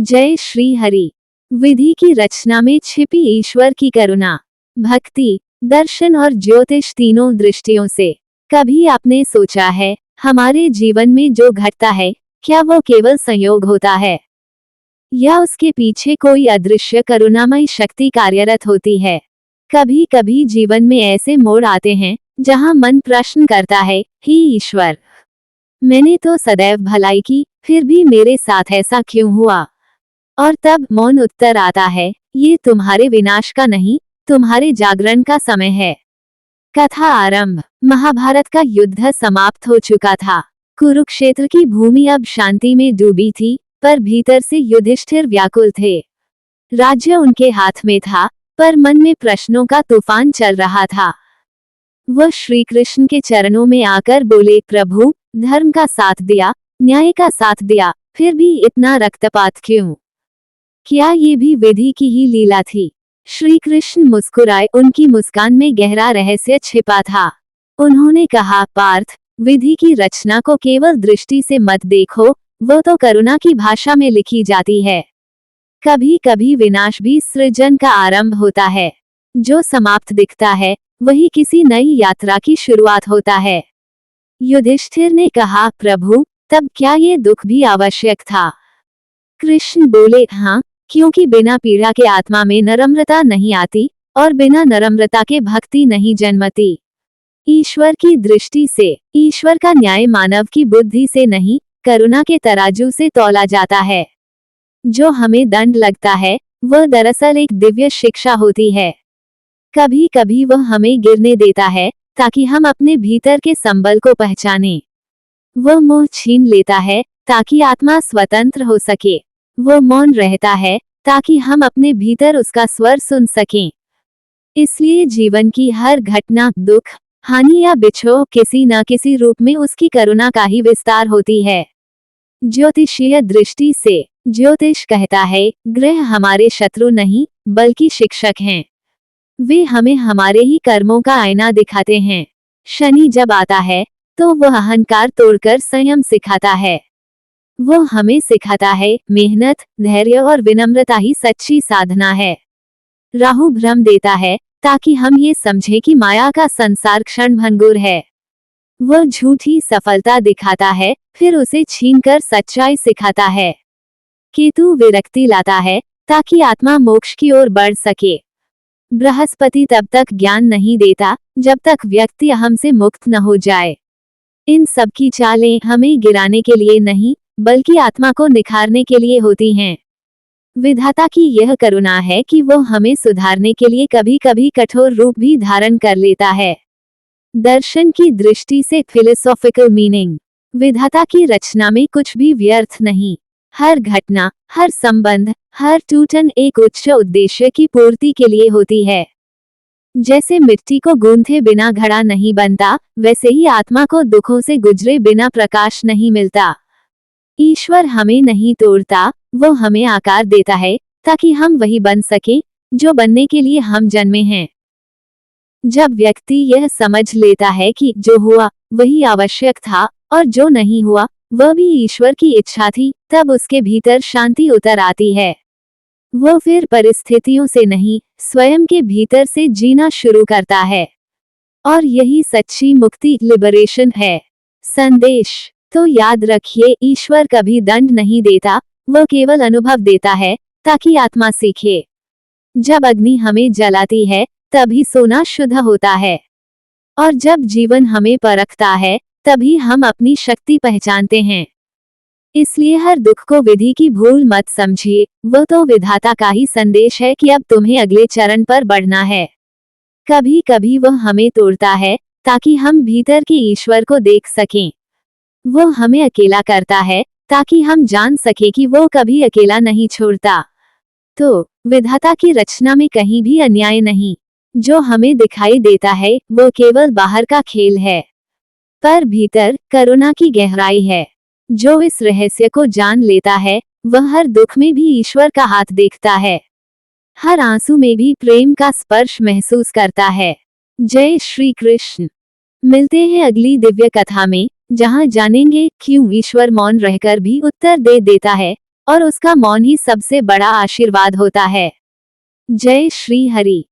जय श्री हरि। विधि की रचना में छिपी ईश्वर की करुणा, भक्ति, दर्शन और ज्योतिष तीनों दृष्टियों से कभी आपने सोचा है, हमारे जीवन में जो घटता है, क्या वो केवल संयोग होता है या उसके पीछे कोई अदृश्य करुणामयी शक्ति कार्यरत होती है। कभी कभी जीवन में ऐसे मोड़ आते हैं जहां मन प्रश्न करता है, हे ईश्वर, मैंने तो सदैव भलाई की, फिर भी मेरे साथ ऐसा क्यों हुआ। और तब मौन उत्तर आता है, ये तुम्हारे विनाश का नहीं, तुम्हारे जागरण का समय है। कथा आरंभ। महाभारत का युद्ध समाप्त हो चुका था। कुरुक्षेत्र की भूमि अब शांति में डूबी थी, पर भीतर से युधिष्ठिर व्याकुल थे। राज्य उनके हाथ में था, पर मन में प्रश्नों का तूफान चल रहा था। वह श्री कृष्ण के चरणों में आकर बोले, प्रभु, धर्म का साथ दिया, न्याय का साथ दिया, फिर भी इतना रक्तपात क्यों? क्या ये भी विधि की ही लीला थी? श्री कृष्ण मुस्कुराए, उनकी मुस्कान में गहरा रहस्य छिपा था। उन्होंने कहा, पार्थ, विधि की रचना को केवल दृष्टि से मत देखो, वो तो करुणा की भाषा में लिखी जाती है। कभी कभी विनाश भी सृजन का आरंभ होता है। जो समाप्त दिखता है, वही किसी नई यात्रा की शुरुआत होता है। युधिष्ठिर ने कहा, प्रभु, तब क्या ये दुख भी आवश्यक था? कृष्ण बोले, हाँ, क्योंकि बिना पीड़ा के आत्मा में नम्रता नहीं आती, और बिना नम्रता के भक्ति नहीं जन्मती। ईश्वर की दृष्टि से ईश्वर का न्याय मानव की बुद्धि से नहीं, करुणा के तराजू से तौला जाता है। जो हमें दंड लगता है, वह दरअसल एक दिव्य शिक्षा होती है। कभी कभी वह हमें गिरने देता है, ताकि हम अपने भीतर के संबल को पहचानें। वह मोह छीन लेता है, ताकि आत्मा स्वतंत्र हो सके। वो मौन रहता है, ताकि हम अपने भीतर उसका स्वर सुन सकें। इसलिए जीवन की हर घटना, दुख, हानि या बिछोह किसी न किसी रूप में उसकी करुणा का ही विस्तार होती है। ज्योतिषीय दृष्टि से ज्योतिष कहता है, ग्रह हमारे शत्रु नहीं, बल्कि शिक्षक हैं। वे हमें हमारे ही कर्मों का आईना दिखाते हैं। शनि जब आता है, तो वह अहंकार तोड़कर संयम सिखाता है। वो हमें सिखाता है, मेहनत, धैर्य और विनम्रता ही सच्ची साधना है। राहु भ्रम देता है, ताकि हम ये समझें कि माया का संसार क्षणभंगुर है। वह झूठी सफलता दिखाता है, फिर उसे छीनकर सच्चाई सिखाता है। केतु विरक्ति लाता है, ताकि आत्मा मोक्ष की ओर बढ़ सके। बृहस्पति तब तक ज्ञान नहीं देता, जब तक व्यक्ति अहम से मुक्त न हो जाए। इन सब की चालें हमें गिराने के लिए नहीं, बल्कि आत्मा को निखारने के लिए होती हैं। विधाता की यह करुणा है कि वो हमें सुधारने के लिए कभी कभी कठोर रूप भी धारण कर लेता है। दर्शन की दृष्टि से फिलोसॉफिकल मीनिंग। विधाता की रचना में कुछ भी व्यर्थ नहीं। हर घटना, हर संबंध, हर टूटन एक उच्च उद्देश्य की पूर्ति के लिए होती है। जैसे मिट्टी को गूंथे बिना घड़ा नहीं बनता, वैसे ही आत्मा को दुखों से गुजरे बिना प्रकाश नहीं मिलता। ईश्वर हमें नहीं तोड़ता, वो हमें आकार देता है, ताकि हम वही बन सके जो बनने के लिए हम जन्मे हैं। जब व्यक्ति यह समझ लेता है कि जो हुआ वही आवश्यक था, और जो नहीं हुआ वह भी ईश्वर की इच्छा थी, तब उसके भीतर शांति उतर आती है। वो फिर परिस्थितियों से नहीं, स्वयं के भीतर से जीना शुरू करता है। और यही सच्ची मुक्ति, लिबरेशन है। संदेश तो याद रखिए, ईश्वर कभी दंड नहीं देता, वह केवल अनुभव देता है, ताकि आत्मा सीखे। जब अग्नि हमें जलाती है, तभी सोना शुद्ध होता है। और जब जीवन हमें परखता है, तभी हम अपनी शक्ति पहचानते हैं। इसलिए हर दुख को विधि की भूल मत समझिए, वो तो विधाता का ही संदेश है कि अब तुम्हें अगले चरण पर बढ़ना है। कभी कभी वह हमें तोड़ता है, ताकि हम भीतर के ईश्वर को देख सकें। वो हमें अकेला करता है, ताकि हम जान सके कि वो कभी अकेला नहीं छोड़ता। तो विधाता की रचना में कहीं भी अन्याय नहीं। जो हमें दिखाई देता है, वो केवल बाहर का खेल है, पर भीतर करुणा की गहराई है। जो इस रहस्य को जान लेता है, वह हर दुख में भी ईश्वर का हाथ देखता है, हर आंसू में भी प्रेम का स्पर्श महसूस करता है। जय श्री कृष्ण। मिलते हैं अगली दिव्य कथा में, जहां जानेंगे क्यों ईश्वर मौन रहकर भी उत्तर दे देता है, और उसका मौन ही सबसे बड़ा आशीर्वाद होता है। जय श्री हरि।